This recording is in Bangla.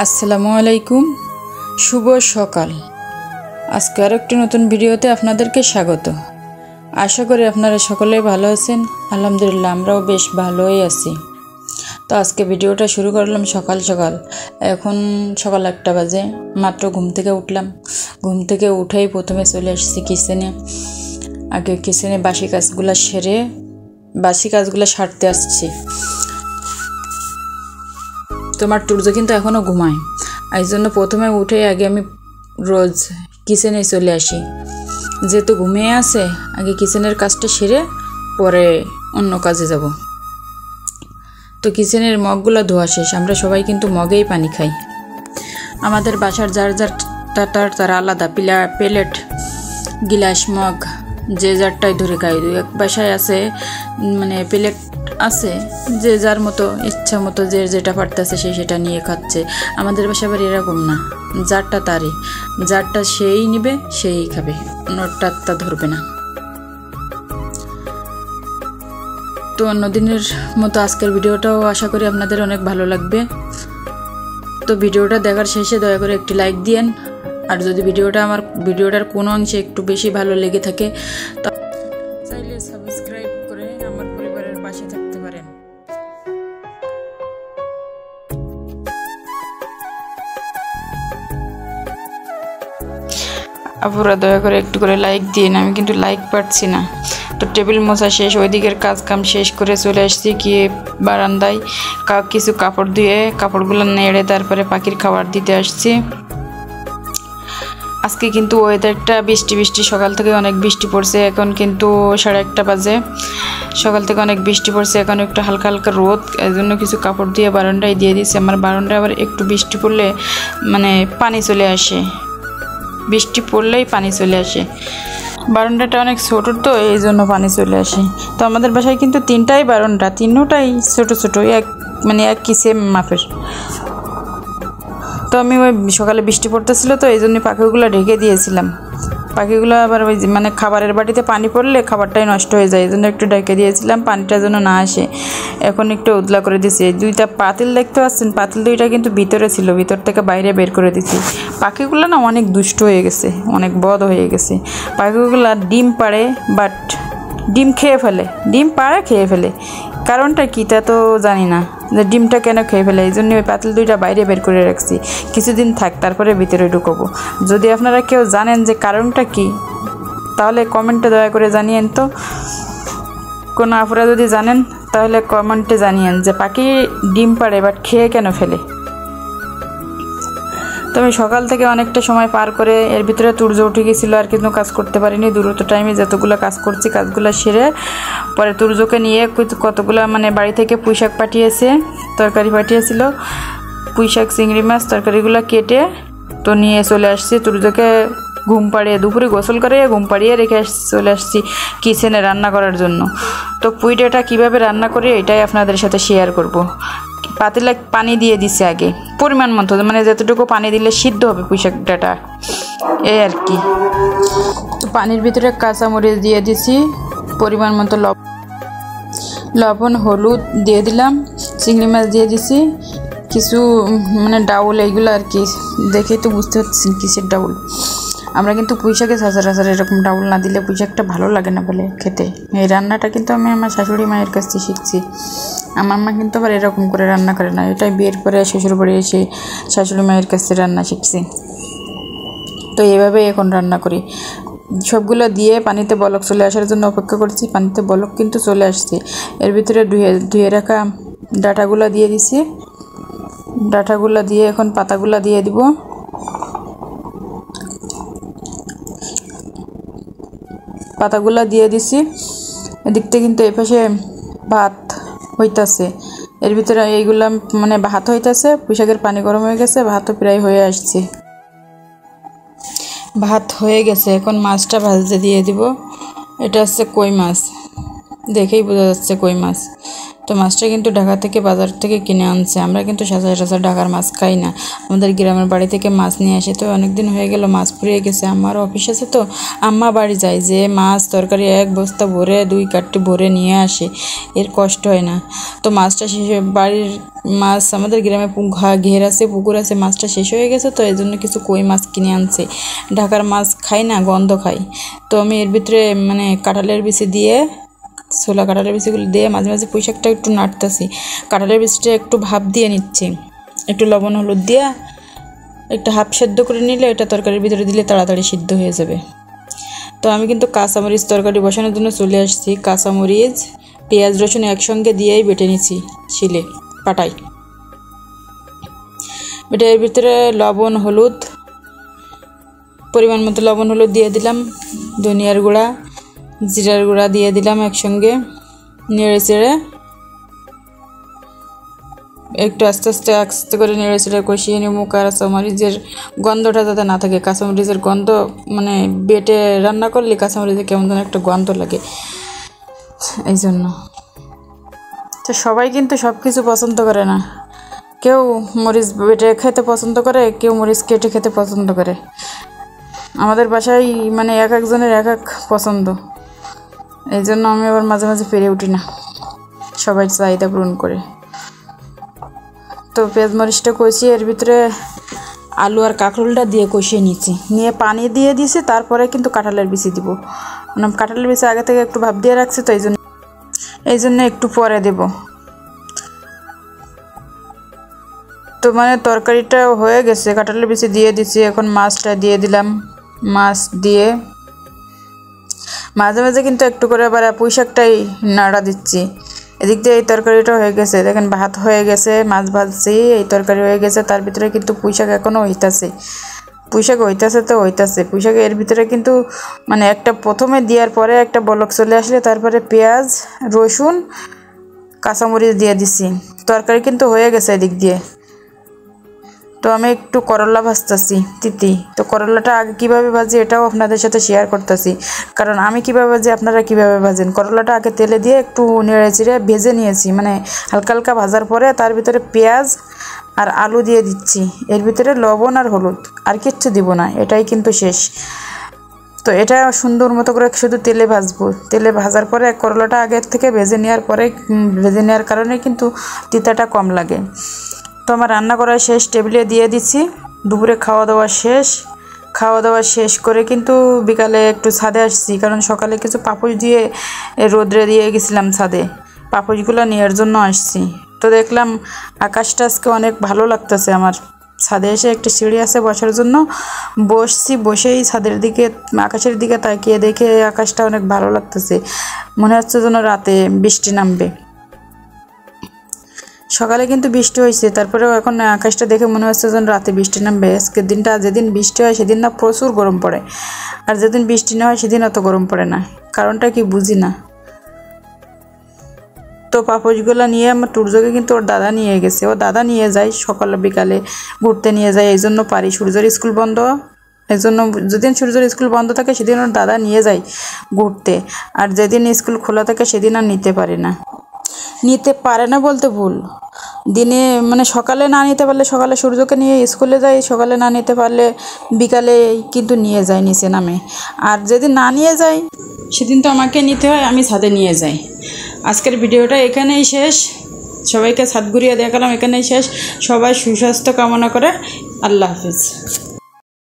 আসসালামু আলাইকুম, শুভ সকাল। আজকে আরেকটি নতুন ভিডিওতে আপনাদেরকে স্বাগত। আশা করি আপনারা সকলেই ভালো আছেন। আলহামদুলিল্লাহ আমরাও বেশ ভালোই আছি। তো আজকে ভিডিওটা শুরু করলাম সকাল সকাল। এখন সকাল 1টা বাজে, মাত্র ঘুম থেকে উঠলাম। ঘুম থেকে উঠেই প্রথমে চলে আসছি কিচেনে। আগে কিচেনে বাসি কাজগুলো সারতে আসছি। তোমার টুর্জো কিন্তু এখনও ঘুমায়, এই জন্য প্রথমে উঠে আগে আমি রোজ কিচেনে চলে আসি। যেহেতু ঘুমিয়ে আছে, আগে কিচেনের কাজটা সেরে পরে অন্য কাজে যাব। তো কিচেনের মগগুলো ধোয়া শেষ। আমরা সবাই কিন্তু মগেই পানি খাই। আমাদের বাসার যার তারা আলাদা প্লেট, গিলাস, মগ যে যারটাই ধরে খাই। এক বাসায় আছে মানে প্লেট আছে, যে যার মতো ইচ্ছা মতো যে যেটা পারতেছে সেটা নিয়ে খাচ্ছে। আমাদের বাসা আবার এরকম না, যারটা তারই, যারটা সেই নিবে সেই খাবে, অন্যটা ধরবে না। তো অন্যদিনের মতো আজকের ভিডিওটাও আশা করি আপনাদের অনেক ভালো লাগবে। তো ভিডিওটা দেখার শেষে দয়া করে একটি লাইক দিয়েন। আর যদি ভিডিওটার কোনো অংশে একটু বেশি ভালো লেগে থাকে চাইলে সাবস্ক্রাইব করে আমার পরিবারের পাশে থাকতে পারেন। আপুরা দয়া করে একটু করে লাইক দিন, আমি কিন্তু লাইক পাচ্ছি না। তো টেবিল মোছা শেষ, ওইদিকের কাম শেষ করে চলে আসছি গিয়ে বারান্দায় কিছু কাপড় ধুয়ে কাপড়গুলো নেড়ে তারপরে পাখির খাবার দিতে আসছি। আজকে কিন্তু ওয়েদারটা বৃষ্টি সকাল থেকে অনেক বৃষ্টি পড়ছে। এখন কিন্তু 1:30 বাজে, সকাল থেকে অনেক বৃষ্টি পড়ছে। এখন একটু হালকা হালকা রোদ, এই জন্য কিছু কাপড় দিয়ে বারান্দায় দিয়ে দিচ্ছি। আমার বারান্দায় আবার একটু বৃষ্টি পড়লে মানে পানি চলে আসে, বৃষ্টি পড়লেই পানি চলে আসে। বারান্দাটা অনেক ছোট, তো এই জন্য পানি চলে আসে। তো আমাদের বাসায় কিন্তু 3টাই বারান্দা, 3টাই ছোট একই সেম মাপের। তো আমি ওই সকালে বৃষ্টি পড়তেছিল, তো এই জন্য পাখিগুলো ঢেকে দিয়েছিলাম। পাখিগুলো আবার ওই খাবারের বাটিতে পানি পড়লে খাবারটাই নষ্ট হয়ে যায়, এই জন্য একটু ঢেকে দিয়েছিলাম, পানিটা যেন না আসে। এখন একটু উদলা করে দিয়েছি। 2টা পাতিল দেখতে পাচ্ছেন, পাতিল 2টা কিন্তু ভিতরে ছিল, ভিতর থেকে বাইরে বের করে দিয়েছি। পাখিগুলো না অনেক দুষ্ট হয়ে গেছে, অনেক বদ হয়ে গেছে। পাখিগুলো ডিম পাড়ে, বাট ডিম খেয়ে ফেলে। কারণটা কী তা তো জানি না, যে ডিমটা কেন খেয়ে ফেলে। এই জন্য ওই পাতিল 2টা বাইরে বের করে রাখছি, কিছুদিন থাক তারপরে ভিতরে ঢুকাবো। যদি আপনারা কেউ জানেন যে কারণটা কী, তাহলে কমেন্টে দয়া করে জানিয়েন। তো কোনো আপুরা যদি জানেন তাহলে কমেন্টে জানিয়েন যে পাখি ডিম পাড়ে বাট খেয়ে কেন ফেলে। তো আমি সকাল থেকে অনেকটা সময় পার করে এর ভিতরে তুর্য উঠে গেছিলো, আর কিন্তু কাজ করতে পারিনি। দ্রুত টাইমে যতগুলো কাজ করছি কাজগুলো সেরে পরে তুর্যকে নিয়ে কতগুলো বাড়ি থেকে পুঁইশাক তরকারি পাঠিয়েছিল, পুঁইশাক, চিংড়ি মাছ তরকারিগুলো কেটে তো নিয়ে চলে আসছি। তুর্যকে ঘুম পাড়িয়ে দুপুরে গোসল করে ঘুম পাড়িয়ে রেখে চলে আসছি কিচেনে রান্না করার জন্য। তো পুঁইডাটা কীভাবে রান্না করি এটাই আপনাদের সাথে শেয়ার করব। পাতিলে পানি দিয়ে দিছে আগে পরিমাণ মতো, যতটুকু পানি দিলে সিদ্ধ হবে পুঁইশাক ডাটা, এই আর কি। তো পানির ভিতরে কাঁচামরিচ দিয়ে দিছি, পরিমাণ মতো লবণ, হলুদ দিয়ে দিলাম, চিংড়ি মাছ দিয়ে দিছি, কিছু ডাউল, এইগুলো আর কি। দেখেই তো বুঝতে পারছি কিসের ডাউল। আমরা কিন্তু পুঁইশাকে সচরাচর এরকম ডাউল না দিলে পুঁইশাকটা ভালো লাগে না বলে খেতে। এই রান্নাটা কিন্তু আমি আমার শাশুড়ি মায়ের কাছ থেকে শিখছি। আমার মা কিন্তু আবার এরকম করে রান্না করে না, এটাই বিয়ের পরে শ্বশুর বাড়ি এসে শাশুড়ি মায়ের কাছ থেকে রান্না শিখছি। তো এইভাবেই এখন রান্না করি। সবগুলো দিয়ে পানিতে বলক চলে আসার জন্য অপেক্ষা করছি। পানিতে বলক কিন্তু চলে আসছে। এর ভিতরে ধুয়ে রাখা ডাটাগুলো দিয়ে দিছি। ডাটাগুলো দিয়ে এখন পাতাগুলো দিয়ে দিব। পাতাগুলো দিয়ে দিছি। এদিক থেকে কিন্তু এপাশে ভাত হইতাছে, এর ভিতরে এইগুলা ভাত হইতাছে। পুঁইশাকের পানি গরম হয়ে গেছে, ভাতও প্রায় হয়ে আসছে। ভাত হয়ে গেছে, এখন মাছটা ভাজতে দিয়ে দিব। এটা হচ্ছে কই মাছ, দেখেই বোঝা যাচ্ছে কই মাছ। তো মাছটা কিন্তু ঢাকা থেকে বাজার থেকে কিনে আনছে। আমরা কিন্তু সচরাচর ঢাকার মাছ খাই না, আমাদের গ্রামের বাড়ি থেকে মাছ নিয়ে আসে। তো অনেক দিন হয়ে গেল মাছ পুড়িয়ে গেছে। আমার অফিস আছে, তো আম্মা বাড়ি যায়, যে মাছ তরকারি এক বস্তা ভরে 2 কাঠি ভরে নিয়ে আসে, এর কষ্ট হয় না। তো মাছটা শেষ, বাড়ির মাছ আমাদের গ্রামে ঘের আছে, পুকুর আছে, মাছটা শেষ হয়ে গেছে, তো এই জন্য কিছু কই মাছ কিনে আনছে। ঢাকার মাছ খাই না, গন্ধ খাই। তো আমি এর ভিতরে মানে কাঁঠালের বিচি দিয়ে, ছোলা কাঁঠালের বিচিগুলো দিয়ে মাঝে মাঝে পুঁই শাকটা একটু নাড়তেছি। কাঁঠালের বিচিটা একটু ভাপ দিয়ে নিচ্ছি, একটু লবণ হলুদ দিয়ে একটু হাফ সেদ্ধ করে নিলে এটা তরকারির ভিতরে দিলে তাড়াতাড়ি সিদ্ধ হয়ে যাবে। তো আমি কিন্তু কাঁচামরিচ তরকারি বসানোর জন্য চলে আসছি। কাঁচামরিচ পেঁয়াজ রসুন একসঙ্গে দিয়েই বেটে নিচ্ছি শিলে পাটাই। বেটে এর ভিতরে লবণ হলুদ, পরিমাণ মতো লবণ হলুদ দিয়ে দিলাম, ধনিয়ার গুঁড়া জিরার গুঁড়া দিয়ে দিলাম, একসঙ্গে নেড়ে চেড়ে একটু আস্তে আস্তে করে নেড়ে চেড়ে কষিয়ে নেব। কাঁচামরিচের গন্ধটা যাতে না থাকে, কাঁচামরিচের গন্ধ মানে বেটে রান্না করলে কাঁচামরিচের কেমন যেন একটা গন্ধ লাগে, এই জন্য। তো সবাই কিন্তু সব কিছু পছন্দ করে না, কেউ মরিচ বেটে খেতে পছন্দ করে, কেউ মরিচ কেটে খেতে পছন্দ করে। আমাদের বাসায় মানে এক একজনের এক এক পছন্দ, এই জন্য আমি আবার মাঝে মাঝে পেরে উঠি না সবাই চাহিদা পূরণ করে। তো পেঁয়াজ মরিচটা কষিয়ে এর ভিতরে আলু আর কাঁকরোলটা দিয়ে কষিয়ে নিচ্ছি, নিয়ে পানি দিয়ে দিয়েছি। তারপরে কিন্তু কাঁঠালের বিচি দিব, মানে কাঁঠালের বিচি আগে থেকে একটু ভাপ দিয়ে রাখছি, তো এই জন্য একটু পরে দেব। তো মানে তরকারিটা হয়ে গেছে, কাঁঠালের বিচি দিয়ে দিচ্ছি, এখন মাছটা দিয়ে দিলাম। মাছ দিয়ে মাঝে মাঝে কিন্তু একটু করে আবার পুঁই শাকটাই নাড়া দিচ্ছি। এদিক দিয়ে এই তরকারিটা হয়ে গেছে, দেখেন ভাত হয়ে গেছে, মাছ ভাজছি, এই তরকারি হয়ে গেছে। তার ভিতরে কিন্তু পুঁই শাক এখনও হইতাছে, পুঁই শাক হইতাছে, তো হইতাছে পুঁই শাক। এর ভিতরে কিন্তু মানে একটা প্রথমে দেওয়ার পরে একটা বলক চলে আসলে তারপরে পেঁয়াজ রসুন কাঁচামরিচ দিয়ে দিছি। তরকারি কিন্তু হয়ে গেছে এদিক দিয়ে। তো আমি একটু করলা ভাজতেছি তিতি। তো করলাটা আগে কীভাবে ভাজি এটাও আপনাদের সাথে শেয়ার করতেছি, কারণ আমি কীভাবে ভাজি আপনারা কীভাবে ভাজেন। করলাটা আগে তেলে দিয়ে একটু নেড়ে চেড়ে ভেজে নিয়েছি, মানে হালকা হালকা ভাজার পরে তার ভিতরে পেঁয়াজ আর আলু দিয়ে দিচ্ছি, এর ভিতরে লবণ আর হলুদ, আর কিচ্ছু দিব না, এটাই কিন্তু শেষ। তো এটা সুন্দর মতো করে শুধু তেলে ভাজবো। তেলে ভাজার পরে করলাটা আগের থেকে ভেজে নেওয়ার পরে, ভেজে নেওয়ার কারণে কিন্তু তিতাটা কম লাগে। তো আমার রান্না করা শেষ, টেবিলে দিয়ে দিচ্ছি। দুপুরে খাওয়া দাওয়া শেষ করে কিন্তু বিকালে একটু ছাদে আসছি, কারণ সকালে কিছু পাপোশ দিয়ে রোদ্রে দিয়ে গেছিলাম ছাদে, পাপোশগুলো নেওয়ার জন্য আসছি। তো দেখলাম আকাশটা আজকে অনেক ভালো লাগতেছে আমার। ছাদে এসে একটা সিঁড়ি আছে বসার জন্য, বসছি, বসেই ছাদের দিকে আকাশের দিকে তাকিয়ে দেখে আকাশটা অনেক ভালো লাগতেছে, মনে হচ্ছে যেন রাতে বৃষ্টি নামবে। সকালে কিন্তু বৃষ্টি হয়েছে, তারপরেও এখন আকাশটা দেখে মনে হচ্ছে যেন রাতে বৃষ্টি নামবে। আজকের দিনটা, যেদিন বৃষ্টি হয় সেদিন না প্রচুর গরম পড়ে, আর যেদিন বৃষ্টি না হয় সেদিন অত গরম পড়ে না, কারণটা কি বুঝি না। তো পাপোশগুলো নিয়ে আমার সূর্যকে কিন্তু ওর দাদা নিয়ে গেছে, ও দাদা নিয়ে যায় সকালে বিকালে ঘুরতে নিয়ে যায়, এই জন্য পারি। সূর্যের স্কুল বন্ধ, এই জন্য যেদিন সূর্যের স্কুল বন্ধ থাকে সেদিন ওর দাদা নিয়ে যায় ঘুরতে, আর যেদিন স্কুল খোলা থাকে সেদিন আর নিতে পারে না বলতে ভুল। দিনে মানে সকালে না নিতে পারলে সকালে সূর্যকে নিয়ে স্কুলে যায়, সকালে না নিতে পারলে বিকালে কিন্তু নিয়ে যায় নিচে নামে, আর যেদিন না নিয়ে যায় সেদিন তো আমাকে নিতে হয়, আমি ছাদে নিয়ে যাই। আজকের ভিডিওটা এখানেই শেষ, সবাইকে ছাদ ঘুরিয়ে দেখালাম, এখানেই শেষ। সবাই সুস্বাস্থ্য কামনা করে, আল্লাহ হাফিজ।